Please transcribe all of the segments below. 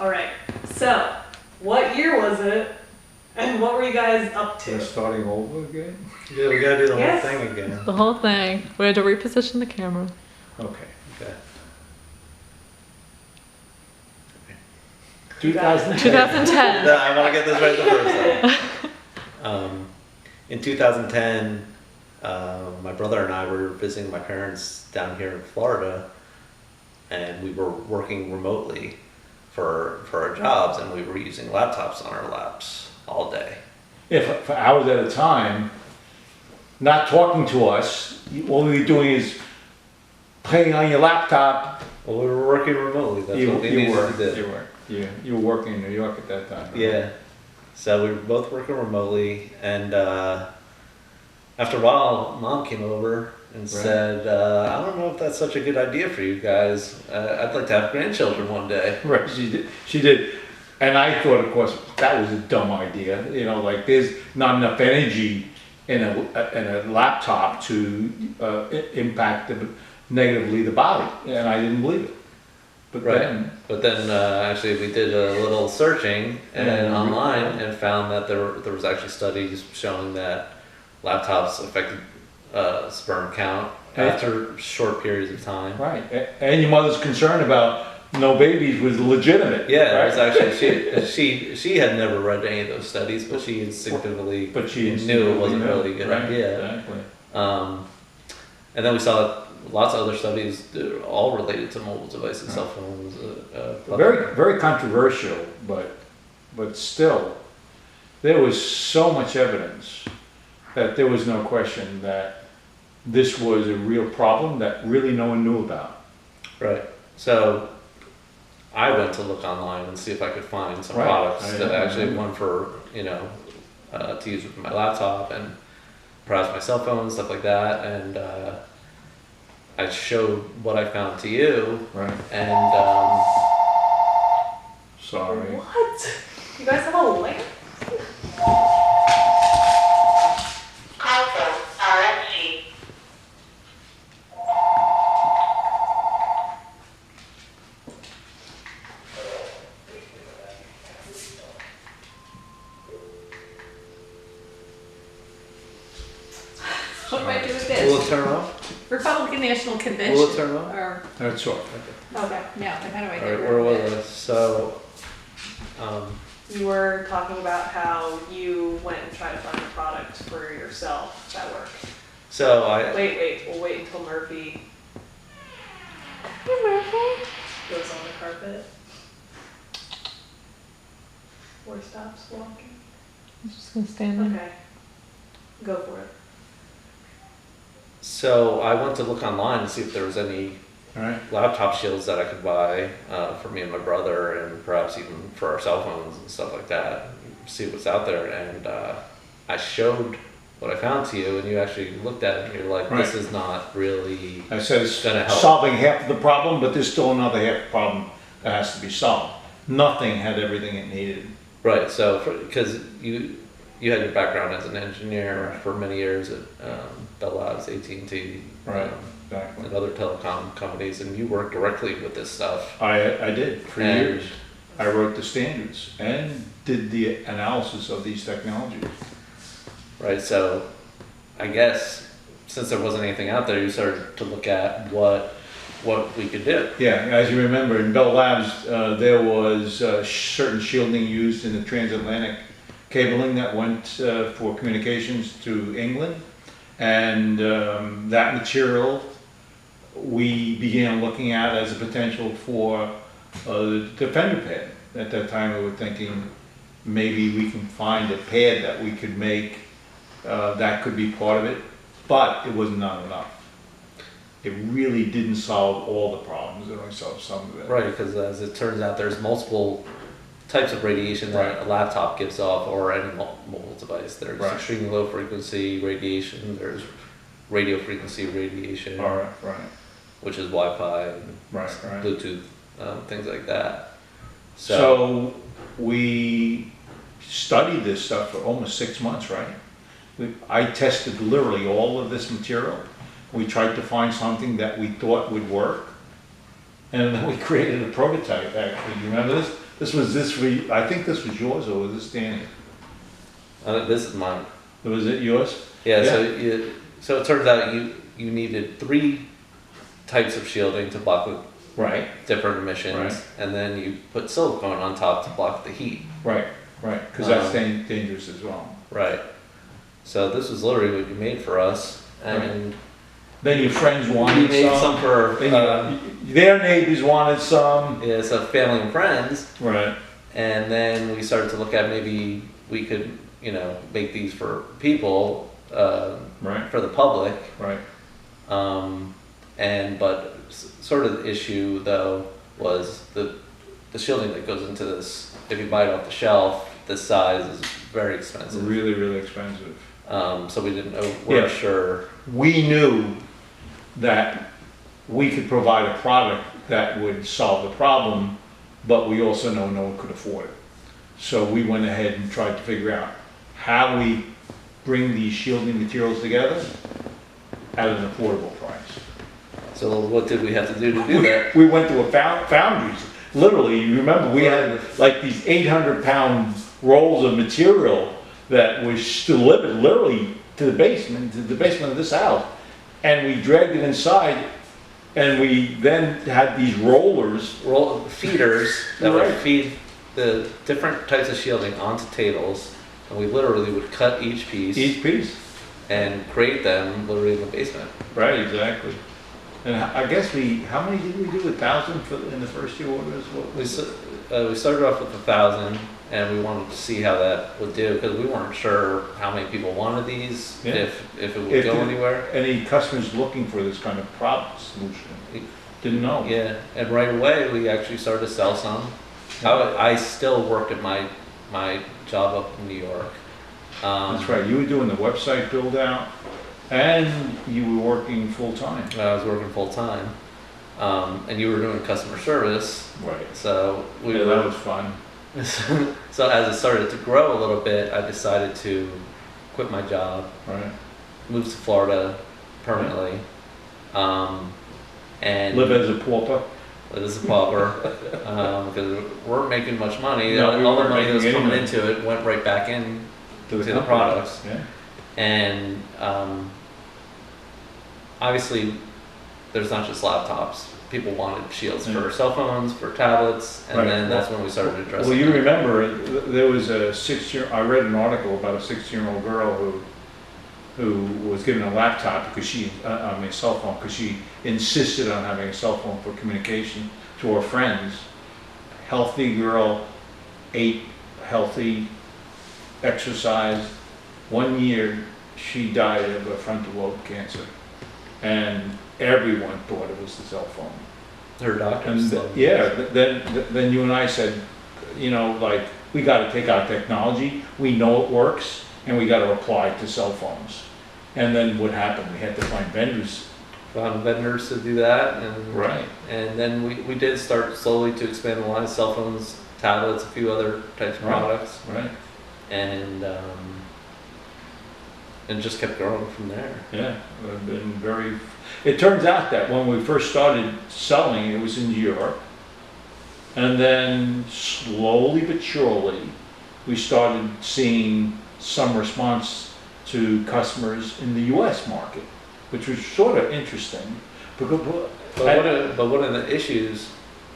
All right. So, what year was it, and what were you guys up to? We're starting over again? Yeah, we gotta do the Yes. whole thing again. The whole thing. We had to reposition the camera. Okay. Okay. 2010. 2010. No, I want to get this right the first time. In 2010, my brother and I were visiting my parents down here in Florida, and we were working remotely for our jobs, and we were using laptops on our laps all day. If for hours at a time, not talking to us, all you're doing is playing on your laptop. Well, we were working remotely. That's what we needed to do. You were working in New York at that time. Right? Yeah. So we were both working remotely, and after a while, Mom came over and said, "I don't know if that's such a good idea for you guys. I'd like to have grandchildren one day." Right, she did. And I thought, of course, that was a dumb idea. You know, like there's not enough energy in a laptop to impact negatively the body, and I didn't believe it. But then actually we did a little searching and online and found that there was actually studies showing that laptops affected sperm count after short periods of time. Right, and your mother's concern about no babies was legitimate. Yeah, right? it was actually she had never read any of those studies, but she instinctively knew it wasn't really a good idea. Exactly. And then we saw lots of other studies, all related to mobile devices, cell phones. Very, very controversial, but still, there was so much evidence that there was no question that this was a real problem that really no one knew about. Right. So I went to look online and see if I could find some products that actually one for to use with my laptop and perhaps my cell phone, stuff like that, and I showed what I found to you. Right. And Sorry. What? You guys have a lamp? What do I do with will it this? turn off? Republican National Convention. Will it turn on? Or, That's all. okay, now, how do I All get right, rid where of was it? I? So, You were talking about how you went and tried to find a product for yourself that worked. so I Wait, we'll wait until Murphy Hey, Murphy. goes on the carpet. Or stops walking. I'm just gonna stand there. Okay. Go for it. so I went to look online to see if there was any All right. laptop shields that I could buy for me and my brother, and perhaps even for our cell phones and stuff like that. See what's out there, and I showed what I found to you, and you actually looked at it and you're like, "This is not really." I said it's Gonna help. solving half of the problem, but there's still another half of the problem that has to be solved. Nothing had everything it needed. Right. So because you had your background as an engineer for many years at Bell Labs, AT&T, Right. Exactly. and other telecom companies, and you worked directly with this stuff. I did for And- years. I wrote the standards and did the analysis of these technologies. Right. So I guess since there wasn't anything out there, you started to look at what we could do. Yeah, as you remember, in Bell Labs, there was certain shielding used in the transatlantic cabling that went for communications to England. And that material we began looking at as a potential for the Defender pad. At that time, we were thinking maybe we can find a pad that we could make that could be part of it, but it was not enough. It really didn't solve all the problems, it only solved some of it. Right. Because as it turns out, there's multiple types of radiation that a laptop gives off, or any mobile device. There's extremely low frequency radiation. There's radio frequency radiation, Right. which is Wi-Fi and Right. Bluetooth, things like that. So we studied this stuff for almost 6 months, right? I tested literally all of this material. We tried to find something that we thought would work, and then we created a prototype, actually. Do you remember this? I think this was yours, or was this Danny? This is mine. Was it yours? Yeah, Yeah. so it turns out you needed 3 types of shielding to block the Right, different emissions, Right. and then you put silicone on top to block the heat. right, because that's Um, dangerous as well. Right. So this was literally what you made for us, and Then your friends we wanted made some some, for then their neighbors wanted some. yeah, so family and friends, Right, and then we started to look at maybe we could, make these for people, right, for the public. right. But sort of the issue though was the shielding that goes into this. If you buy it off the shelf, this size is very expensive. Really, really expensive. So we didn't know, Yeah. weren't sure. We knew that we could provide a product that would solve the problem, but we also know no one could afford it. So we went ahead and tried to figure out how we bring these shielding materials together at an affordable price. So what did we have to do that? We went to a foundries, literally, you remember, we had like these 800-pound rolls of material that was delivered literally to the basement of this house. And we dragged it inside, and we then had these rollers. Feeders that would Right. feed the different types of shielding onto tables, and we literally would cut each piece Each piece. and create them literally in the basement. Right, exactly. And I guess how many did we do? 1,000 in the first year orders? We started off with 1,000, and we wanted to see how that would do because we weren't sure how many people wanted these, Yeah. if it would If go the- anywhere. Any customers looking for this kind of product solution? Didn't know. Yeah, and right away we actually started to sell some. I still work at my job up in New York. That's right, you were doing the website build out, and you were working full time. I was working full time, and you were doing customer service. Right. So we Yeah, were. that was fun. So as it started to grow a little bit, I decided to quit my job, Right. move to Florida permanently, and Live as a pauper. live as a pauper because we weren't making much money. No, we All the weren't money that was making coming anything. into it went right back in To the company. products. Yeah. And obviously, there's not just laptops. People wanted shields for cell phones, for tablets, and Right. then that's when we started addressing. Well, you it. remember, there was I read an article about a 16-year-old girl who was given a laptop because a cell phone, because she insisted on having a cell phone for communication to her friends. Healthy girl, ate healthy, exercised. 1 year, she died of a frontal lobe cancer. And everyone thought it was the cell phone. Her doctor. And then you and I said, we gotta take our technology, we know it works, and we gotta apply it to cell phones. And then what happened? We had to find vendors. Found vendors to do that, and Right. and then we did start slowly to expand the line: cell phones, tablets, a few other types of Right. products, Right, and just kept growing from there. yeah, I've been it turns out that when we first started selling, it was in Europe. And then slowly but surely, we started seeing some response to customers in the US market, which was sort of interesting. But one of the issues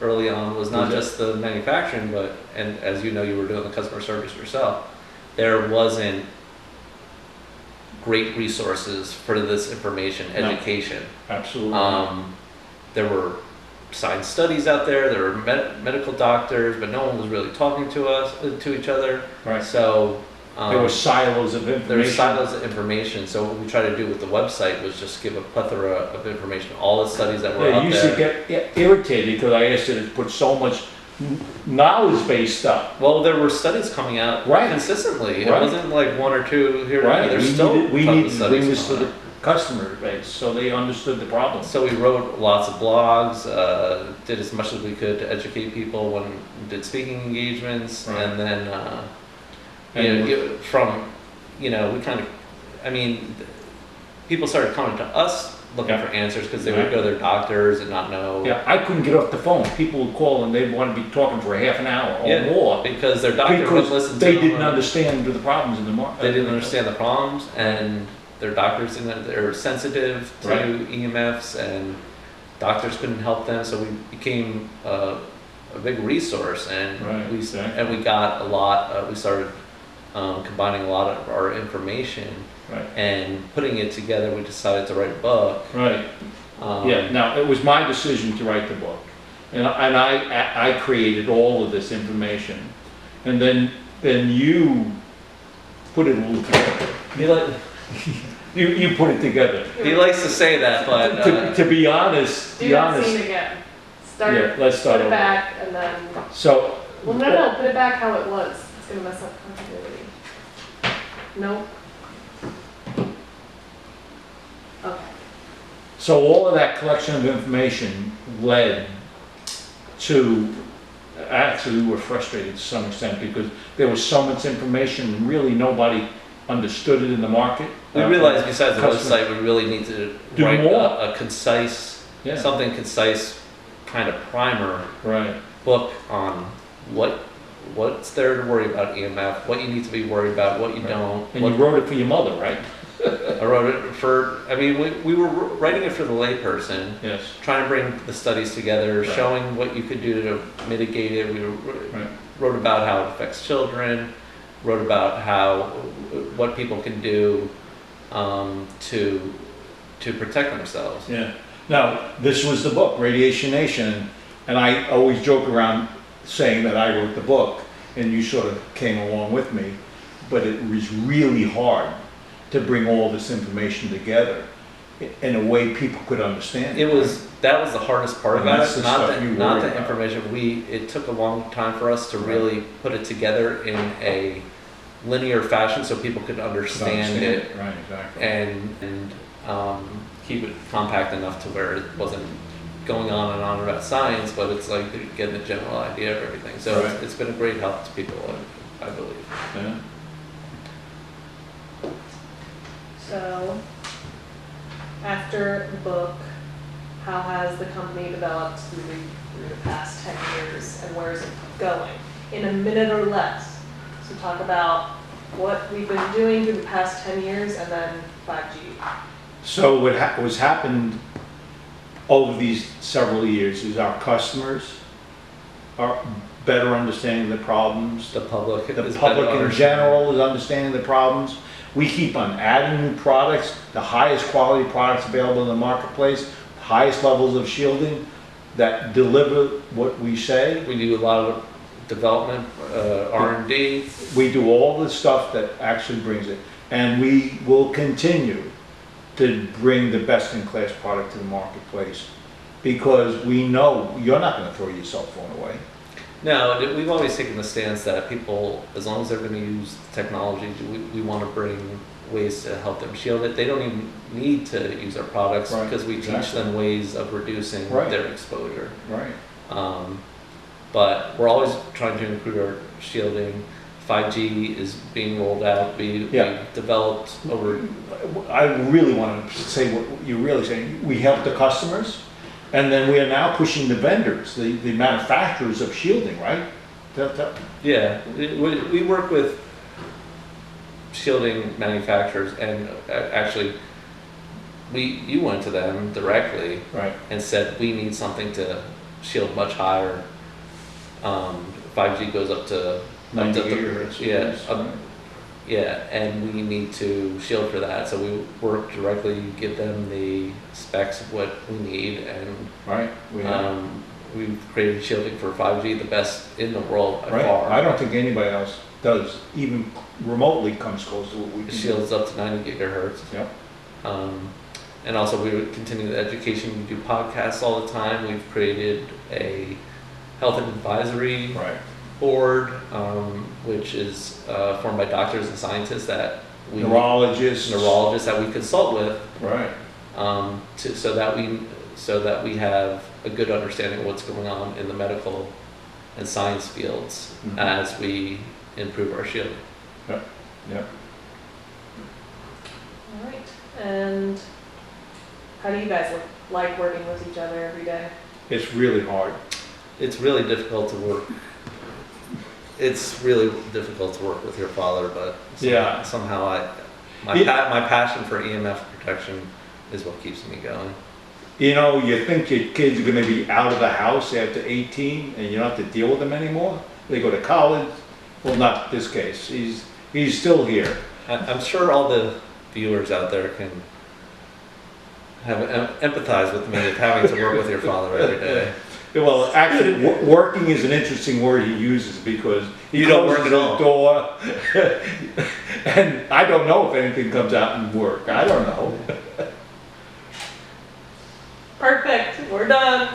early on was not Was it? just the manufacturing, and as you know, you were doing the customer service yourself. There wasn't great resources for this information No. education. Absolutely. There were science studies out there. There were medical doctors, but no one was really talking to each other. Right. So There were silos of there were information. silos of information. So what we tried to do with the website was just give a plethora of information, all the studies that were Yeah, out you used there. to get irritated because I asked you to put so much knowledge-based stuff. Well, there were studies coming out Right. consistently. It Right. wasn't like one or two here. Right, There's we still needed tons to of studies bring this to coming the out. customer base, so they understood the problem. So we wrote lots of blogs, did as much as we could to educate people when we did speaking engagements, Right. and then And we kind of, people started coming to us looking for answers because they would go to their doctors and not know. Yeah, I couldn't get off the phone. People would call and they'd want to be talking for a half an hour or more. Because their doctor wouldn't listen to they them. didn't understand the problems in the market. They didn't understand the problems, and their doctors didn't. They're sensitive to EMFs, and doctors couldn't help them. So we became a big resource, and we got a lot. We started combining a lot of our information. And putting it together, we decided to write a book. Now it was my decision to write the book, and I created all of this information, and then you put it all together. You put it together. He likes to say that, but to be honest, do that scene again. Let's start put it over. back and then. So. Well, no, put it back how it was. It's gonna mess up continuity. Nope. Okay. So all of that collection of information led to, actually we were frustrated to some extent because there was so much information and really nobody understood it in the market. we realized besides the website, we really need to write a concise, something concise kind of primer book on what's there to worry about EMF, what you need to be worried about, what you don't. And you wrote it for your mother, right? I wrote it for, I mean, we were writing it for the layperson. Yes. Trying to bring the studies together, showing what you could do to mitigate it. We wrote about how it affects children, wrote about what people can do to protect themselves. Yeah. Now, this was the book, Radiation Nation, and I always joke around saying that I wrote the book, and you sort of came along with me, but it was really hard to bring all this information together in a way people could understand. That was the hardest part about it, not the about. information. It took a long time for us to really put it together in a linear fashion so people could understand it. Right, exactly. And keep it compact enough to where it wasn't going on and on about science, but it's like getting the general idea of everything. So it's been a great help to people, I believe. Yeah. So, after the book, how has the company developed through the past 10 years and where is it going? In a minute or less. So talk about what we've been doing through the past 10 years and then 5G. So what was happened over these several years is our customers are better understanding the problems. The public in general is understanding the problems. We keep on adding new products, the highest quality products available in the marketplace, highest levels of shielding that deliver what we say. We do a lot of development, R&D. We do all the stuff that actually brings it. And we will continue to bring the best-in-class product to the marketplace because we know you're not going to throw your cell phone away. No, we've always taken the stance that people, as long as they're going to use technology, we want to bring ways to help them shield it. They don't even need to use our products because we teach them ways of reducing their exposure. Right. But we're always trying to improve our shielding. 5G is being rolled out. We developed over. I really want to say what you're really saying. We help the customers. And then we are now pushing the vendors, the manufacturers of shielding, right? Yeah, we work with shielding manufacturers, and actually, you went to them directly, and said we need something to shield much higher. 5G goes up to 90 gigahertz. And we need to shield for that. So we work directly, give them the specs of what we need, and we've created shielding for 5G, the best in the world by far. I don't think anybody else does, even remotely comes close to what we do. Shields up to 90 gigahertz. Yep. And also we would continue the education. We do podcasts all the time. We've created a health advisory board, which is formed by doctors and scientists that neurologists that we consult with, so that we have a good understanding of what's going on in the medical and science fields as we improve our shielding. All right, and How do you guys like working with each other every day? It's really hard. It's really difficult to work. It's really difficult to work with your father, but Yeah. somehow my Yeah. my passion for EMF protection is what keeps me going. You know, you think your kids are gonna be out of the house after 18 and you don't have to deal with them anymore? They go to college. Well, not this case. He's still here. I'm sure all the viewers out there can have empathize with me of having to work with your father every day. Well, actually, working is an interesting word he uses because he You don't work closes at all. the door, and I don't know if anything comes out and work. I don't know. Perfect, we're done.